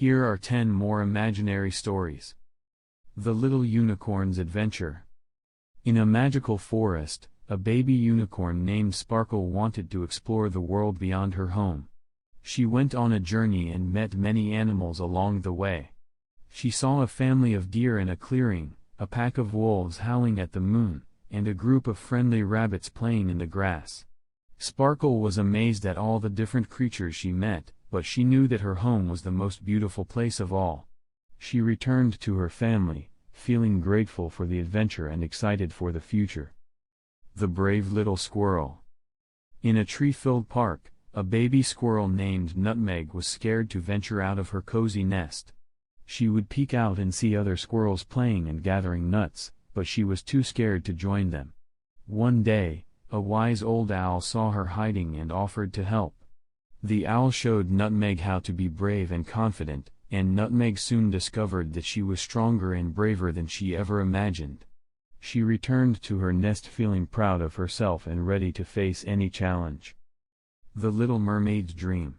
Here are 10 more imaginary stories. The Little Unicorn's Adventure. In a magical forest, a baby unicorn named Sparkle wanted to explore the world beyond her home. She went on a journey and met many animals along the way. She saw a family of deer in a clearing, a pack of wolves howling at the moon, and a group of friendly rabbits playing in the grass. Sparkle was amazed at all the different creatures she met, but she knew that her home was the most beautiful place of all. She returned to her family, feeling grateful for the adventure and excited for the future. The Brave Little Squirrel. In a tree-filled park, a baby squirrel named Nutmeg was scared to venture out of her cozy nest. She would peek out and see other squirrels playing and gathering nuts, but she was too scared to join them. One day, a wise old owl saw her hiding and offered to help. The owl showed Nutmeg how to be brave and confident, and Nutmeg soon discovered that she was stronger and braver than she ever imagined. She returned to her nest feeling proud of herself and ready to face any challenge. The Little Mermaid's Dream.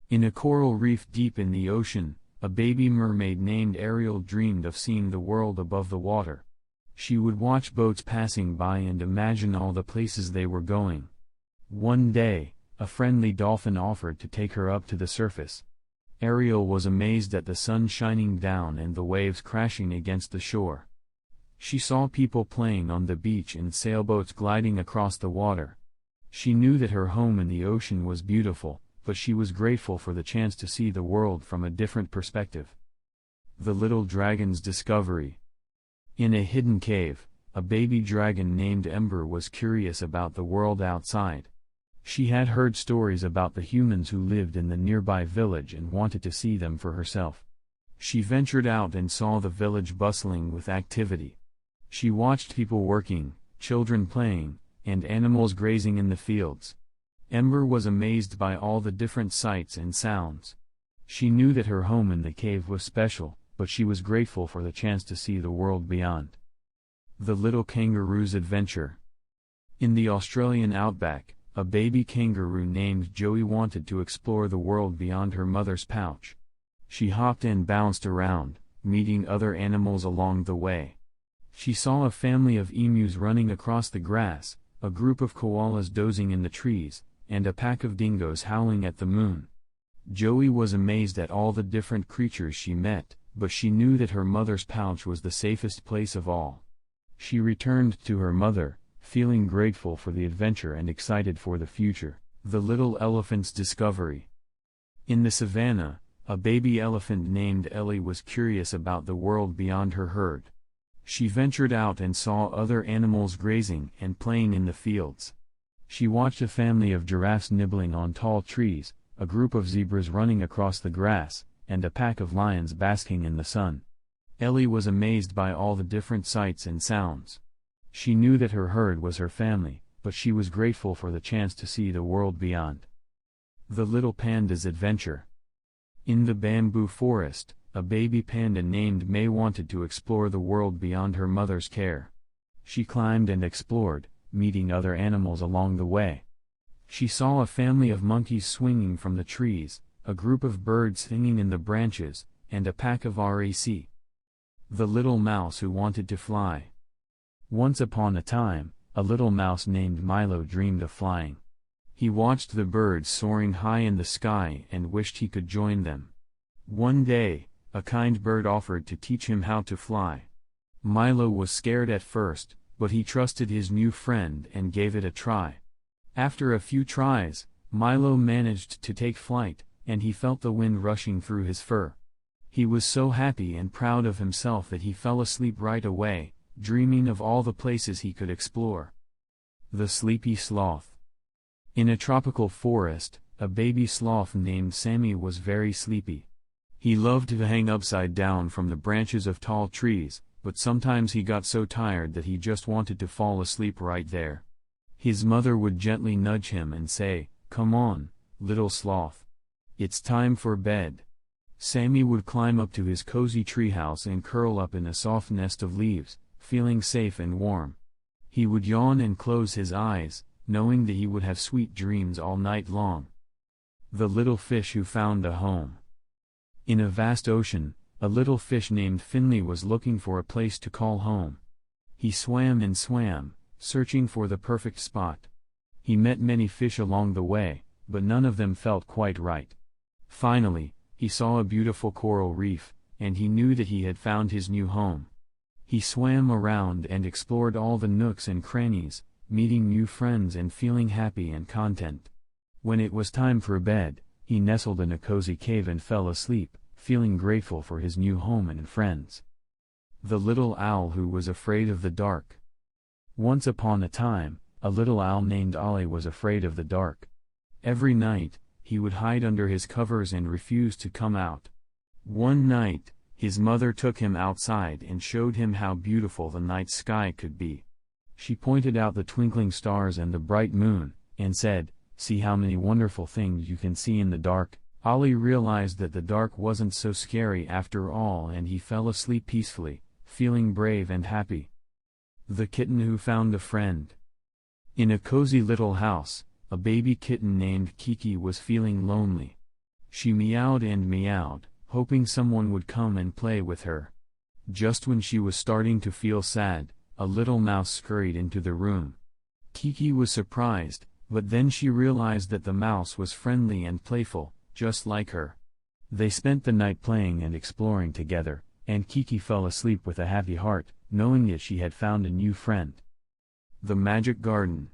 In a coral reef deep in the ocean, a baby mermaid named Ariel dreamed of seeing the world above the water. She would watch boats passing by and imagine all the places they were going. One day, a friendly dolphin offered to take her up to the surface. Ariel was amazed at the sun shining down and the waves crashing against the shore. She saw people playing on the beach and sailboats gliding across the water. She knew that her home in the ocean was beautiful, but she was grateful for the chance to see the world from a different perspective. The Little Dragon's Discovery. In a hidden cave, a baby dragon named Ember was curious about the world outside. She had heard stories about the humans who lived in the nearby village and wanted to see them for herself. She ventured out and saw the village bustling with activity. She watched people working, children playing, and animals grazing in the fields. Ember was amazed by all the different sights and sounds. She knew that her home in the cave was special, but she was grateful for the chance to see the world beyond. The Little Kangaroo's Adventure. In the Australian outback, a baby kangaroo named Joey wanted to explore the world beyond her mother's pouch. She hopped and bounced around, meeting other animals along the way. She saw a family of emus running across the grass, a group of koalas dozing in the trees, and a pack of dingoes howling at the moon. Joey was amazed at all the different creatures she met, but she knew that her mother's pouch was the safest place of all. She returned to her mother, feeling grateful for the adventure and excited for the future. The Little Elephant's Discovery. In the savannah, a baby elephant named Ellie was curious about the world beyond her herd. She ventured out and saw other animals grazing and playing in the fields. She watched a family of giraffes nibbling on tall trees, a group of zebras running across the grass, and a pack of lions basking in the sun. Ellie was amazed by all the different sights and sounds. She knew that her herd was her family, but she was grateful for the chance to see the world beyond. The Little Panda's Adventure. In the bamboo forest, a baby panda named May wanted to explore the world beyond her mother's care. She climbed and explored, meeting other animals along the way. She saw a family of monkeys swinging from the trees, a group of birds singing in the branches, and a pack of RAC. The Little Mouse Who Wanted to Fly. Once upon a time, a little mouse named Milo dreamed of flying. He watched the birds soaring high in the sky and wished he could join them. One day, a kind bird offered to teach him how to fly. Milo was scared at first, but he trusted his new friend and gave it a try. After a few tries, Milo managed to take flight, and he felt the wind rushing through his fur. He was so happy and proud of himself that he fell asleep right away, dreaming of all the places he could explore. The Sleepy Sloth. In a tropical forest, a baby sloth named Sammy was very sleepy. He loved to hang upside down from the branches of tall trees, but sometimes he got so tired that he just wanted to fall asleep right there. His mother would gently nudge him and say, "Come on, little sloth. It's time for bed." Sammy would climb up to his cozy treehouse and curl up in a soft nest of leaves, feeling safe and warm. He would yawn and close his eyes, knowing that he would have sweet dreams all night long. The Little Fish Who Found a Home. In a vast ocean, a little fish named Finley was looking for a place to call home. He swam and swam, searching for the perfect spot. He met many fish along the way, but none of them felt quite right. Finally, he saw a beautiful coral reef, and he knew that he had found his new home. He swam around and explored all the nooks and crannies, meeting new friends and feeling happy and content. When it was time for bed, he nestled in a cozy cave and fell asleep, feeling grateful for his new home and friends. The little owl who was afraid of the dark. Once upon a time, a little owl named Ollie was afraid of the dark. Every night, he would hide under his covers and refuse to come out. One night, his mother took him outside and showed him how beautiful the night sky could be. She pointed out the twinkling stars and the bright moon, and said, "See how many wonderful things you can see in the dark." Ollie realized that the dark wasn't so scary after all, and he fell asleep peacefully, feeling brave and happy. The kitten who found a friend. In a cozy little house, a baby kitten named Kiki was feeling lonely. She meowed and meowed, hoping someone would come and play with her. Just when she was starting to feel sad, a little mouse scurried into the room. Kiki was surprised, but then she realized that the mouse was friendly and playful, just like her. They spent the night playing and exploring together, and Kiki fell asleep with a happy heart, knowing that she had found a new friend. The Magic Garden.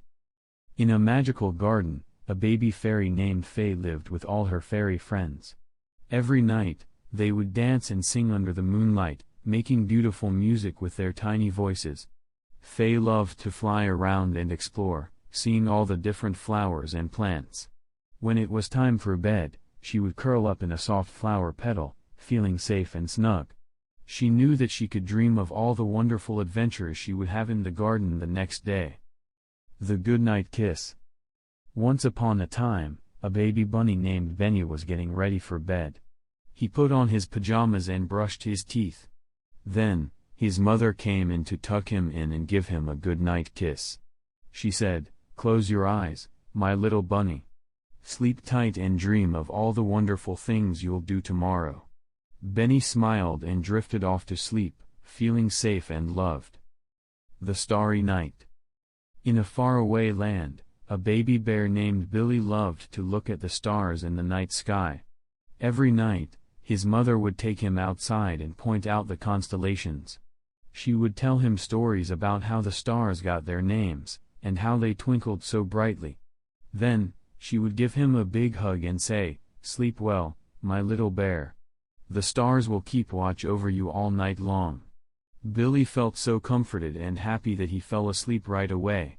In a magical garden, a baby fairy named Faye lived with all her fairy friends. Every night, they would dance and sing under the moonlight, making beautiful music with their tiny voices. Faye loved to fly around and explore, seeing all the different flowers and plants. When it was time for bed, she would curl up in a soft flower petal, feeling safe and snug. She knew that she could dream of all the wonderful adventures she would have in the garden the next day. The Goodnight Kiss. Once upon a time, a baby bunny named Benny was getting ready for bed. He put on his pajamas and brushed his teeth. Then, his mother came in to tuck him in and give him a good-night kiss. She said, "Close your eyes, my little bunny. Sleep tight and dream of all the wonderful things you'll do tomorrow." Benny smiled and drifted off to sleep, feeling safe and loved. The Starry Night. In a faraway land, a baby bear named Billy loved to look at the stars in the night sky. Every night, his mother would take him outside and point out the constellations. She would tell him stories about how the stars got their names, and how they twinkled so brightly. Then, she would give him a big hug and say, "Sleep well, my little bear. The stars will keep watch over you all night long." Billy felt so comforted and happy that he fell asleep right away.